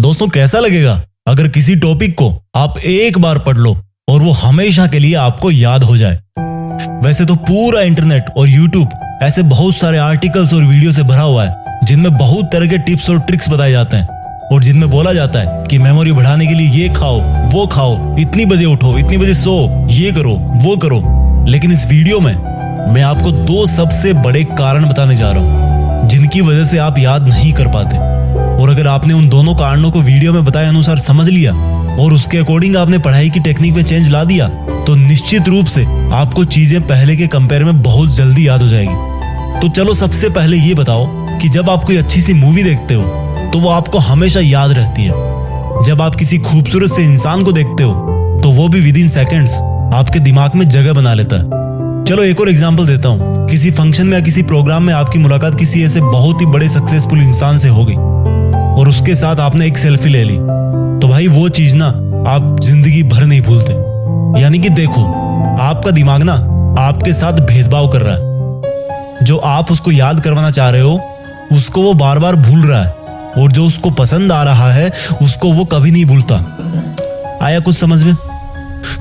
दोस्तों कैसा लगेगा अगर किसी टॉपिक को आप एक बार पढ़ लो और वो हमेशा के लिए आपको याद हो जाए। वैसे तो पूरा इंटरनेट और यूट्यूब ऐसे बहुत सारे आर्टिकल्स और वीडियो से भरा हुआ है जिनमें बहुत तरह के टिप्स और ट्रिक्स बताए जाते हैं और जिनमें बोला जाता है कि मेमोरी बढ़ाने के लिए ये खाओ, वो खाओ, इतनी बजे उठो, इतनी बजे सो, ये करो, वो करो। लेकिन इस वीडियो में मैं आपको 2 सबसे बड़े कारण बताने जा रहा हूँ जिनकी वजह से आप याद नहीं कर पाते। और अगर आपने उन दोनों कारणों को वीडियो में बताए अनुसार समझ लिया और उसके अकॉर्डिंग आपने पढ़ाई की टेक्निक में चेंज ला दिया तो निश्चित रूप से आपको चीजें पहले के कंपेयर में बहुत जल्दी याद हो जाएगी। तो चलो सबसे पहले ये बताओ कि जब आप कोई अच्छी सी मूवी देखते हो तो वो आपको हमेशा याद रहती है। जब आप किसी खूबसूरत से इंसान को देखते हो तो वो भी विदिन सेकंड्स आपके दिमाग में जगह बना लेता है। चलो एक और एग्जांपल देता हूँ। किसी फंक्शन में या किसी प्रोग्राम में आपकी मुलाकात किसी ऐसे बहुत ही बड़े सक्सेसफुल इंसान से हो गई और उसके साथ आपने एक सेल्फी ले ली, तो भाई वो चीज ना आप जिंदगी भर नहीं भूलते। यानी कि देखो, आपका दिमाग ना आपके साथ भेदभाव कर रहा है। जो आप उसको याद करवाना चाह रहे हो उसको वो बार बार भूल रहा है और जो उसको पसंद आ रहा है उसको वो कभी नहीं भूलता। आया कुछ समझ में?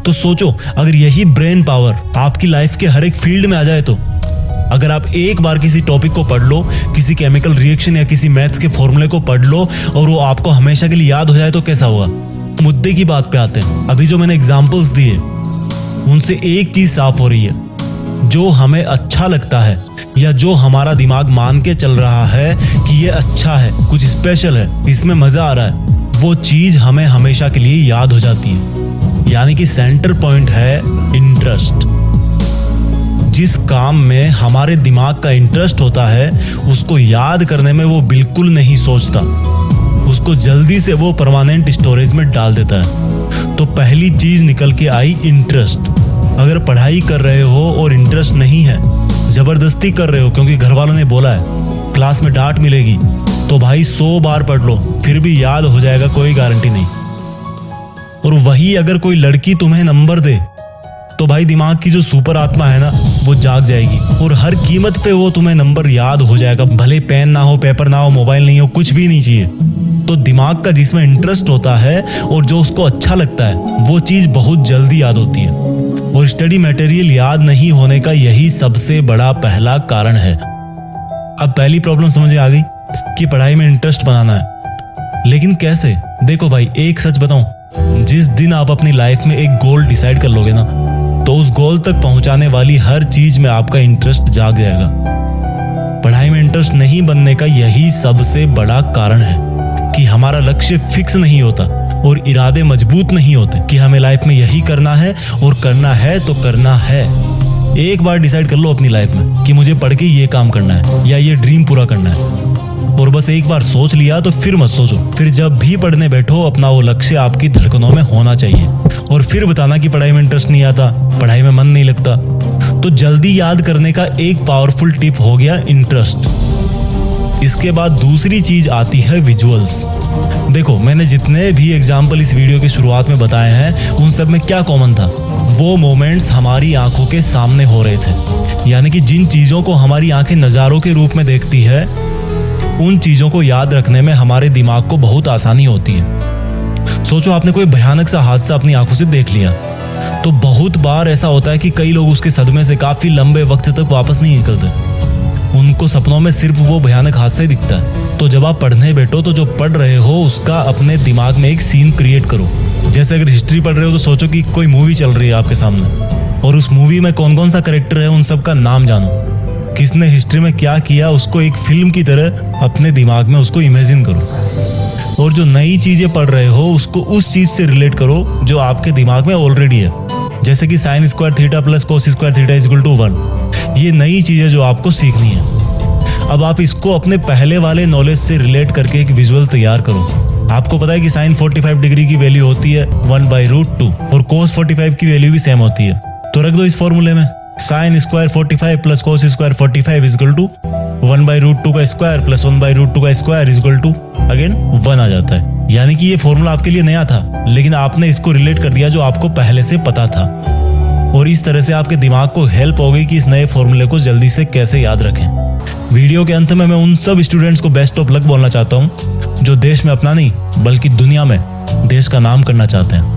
तो सोचो, अगर यही ब्रेन पावर आपकी लाइफ के हर एक फील्ड में आ जाए तो अगर आप एक बार किसी टॉपिक को पढ़ लो, किसी केमिकल रिएक्शन या किसी मैथ्स के फॉर्मूले को पढ़ लो और वो आपको हमेशा के लिए याद हो जाए तो कैसा होगा? मुद्दे की बात पे आते हैं। अभी जो मैंने एग्जांपल्स दिए उनसे एक चीज साफ हो रही है, जो हमें अच्छा लगता है या जो हमारा दिमाग मान के चल रहा है कि ये अच्छा है, कुछ स्पेशल है, इसमें मजा आ रहा है, वो चीज हमें हमेशा के लिए याद हो जाती है। यानी कि सेंटर पॉइंट है इंटरेस्ट। जिस काम में हमारे दिमाग का इंटरेस्ट होता है उसको याद करने में वो बिल्कुल नहीं सोचता, उसको जल्दी से वो परमानेंट स्टोरेज में डाल देता है। तो पहली चीज निकल के आई इंटरेस्ट। अगर पढ़ाई कर रहे हो और इंटरेस्ट नहीं है, जबरदस्ती कर रहे हो क्योंकि घर वालों ने बोला है, क्लास में डांट मिलेगी, तो भाई 100 बार पढ़ लो फिर भी याद हो जाएगा, कोई गारंटी नहीं। और वही अगर कोई लड़की तुम्हें नंबर दे तो भाई दिमाग की जो सुपर आत्मा है ना वो जाग जाएगी और हर कीमत पे वो तुम्हें नंबर याद हो जाएगा। भले पेन ना हो, पेपर ना हो, मोबाइल नहीं हो, कुछ भी नहीं चाहिए। तो दिमाग का जिसमें इंटरेस्ट होता है और जो उसको अच्छा लगता है वो चीज बहुत जल्दी याद होती है। और स्टडी मटेरियल याद नहीं होने का यही सबसे बड़ा पहला कारण है। अब पहली प्रॉब्लम समझ आ गई कि पढ़ाई में इंटरेस्ट बनाना है, लेकिन कैसे? देखो भाई, एक सच बताऊं, जिस दिन आप अपनी लाइफ में एक गोल डिसाइड कर लोगे ना तो उस गोल तक पहुंचाने वाली हर चीज में आपका इंटरेस्ट जाग जाएगा। पढ़ाई में इंटरेस्ट नहीं बनने का यही सबसे बड़ा कारण है कि हमारा लक्ष्य फिक्स नहीं होता और इरादे मजबूत नहीं होते कि हमें लाइफ में यही करना है और करना है तो करना है। एक बार डिसाइड कर लो अपनी लाइफ में कि मुझे पढ़ के ये काम करना है या ये ड्रीम पूरा करना है, और बस एक बार सोच लिया तो फिर मत सोचो। फिर जब भी पढ़ने बैठो अपना वो लक्ष्य आपकी धड़कनों में होना चाहिए। और फिर बताना कि पढ़ाई में इंटरेस्ट नहीं आता, पढ़ाई में मन नहीं लगता। तो जल्दी याद करने का एक पावरफुल टिप हो गया इंटरेस्ट। इसके बाद दूसरी चीज आती है विजुअल्स। देखो, मैंने जितने भी एग्जाम्पल इस वीडियो की शुरुआत में बताए हैं उन सब में क्या कॉमन था? वो मोमेंट्स हमारी आंखों के सामने हो रहे थे। यानी कि जिन चीजों को हमारी आंखें नजारों के रूप में देखती है उन चीजों को याद रखने में हमारे दिमाग को बहुत आसानी होती है। सोचो, आपने कोई भयानक सा हादसा अपनी आंखों से देख लिया, तो बहुत बार ऐसा होता है कि कई लोग उसके सदमे से काफी लंबे वक्त तक वापस नहीं निकलते। उनको सपनों में सिर्फ वो भयानक हादसा ही दिखता है। तो जब आप पढ़ने बैठो तो जो पढ़ रहे हो उसका अपने दिमाग में एक सीन क्रिएट करो। जैसे अगर हिस्ट्री पढ़ रहे हो तो सोचो कि कोई मूवी चल रही है आपके सामने और उस मूवी में कौन कौन सा कैरेक्टर है उन सब का नाम जानो, किसने हिस्ट्री में क्या किया उसको एक फिल्म की तरह अपने दिमाग में उसको इमेजिन करो। और जो नई चीजें पढ़ रहे हो उसको उस चीज से रिलेट करो जो आपके दिमाग में ऑलरेडी है। जैसे कि sin square theta plus cos square theta equal to 1। ये नई चीजें जो आपको सीखनी है। अब आप इसको अपने पहले वाले नॉलेज से रिलेट करके एक विजुअल तैयार करो। आपको पता है कि sin 45 डिग्री की वैल्यू होती है 1/√2 और cos 45 की वैल्यू भी सेम होती है। तो रख दो इस फॉर्मूले में sin square 45 plus cos square 45 equal to 1/√2 का स्क्वायर प्लस 1/√2 का स्क्वायर इक्वल टू अगेन 1 आ जाता है। यानी कि ये फॉर्मूला आपके लिए नया था, लेकिन आपने इसको रिलेट कर दिया जो आपको पहले से पता था। और इस तरह से आपके दिमाग को हेल्प हो गई कि इस नए फॉर्मूले को जल्दी से कैसे याद रखें। वीडियो के अंत में मैं उन सब स्टूडेंट्स को बेस्ट ऑफ लक बोलना चाहता हूँ जो देश में अपना नहीं बल्कि दुनिया में देश का नाम करना चाहते हैं।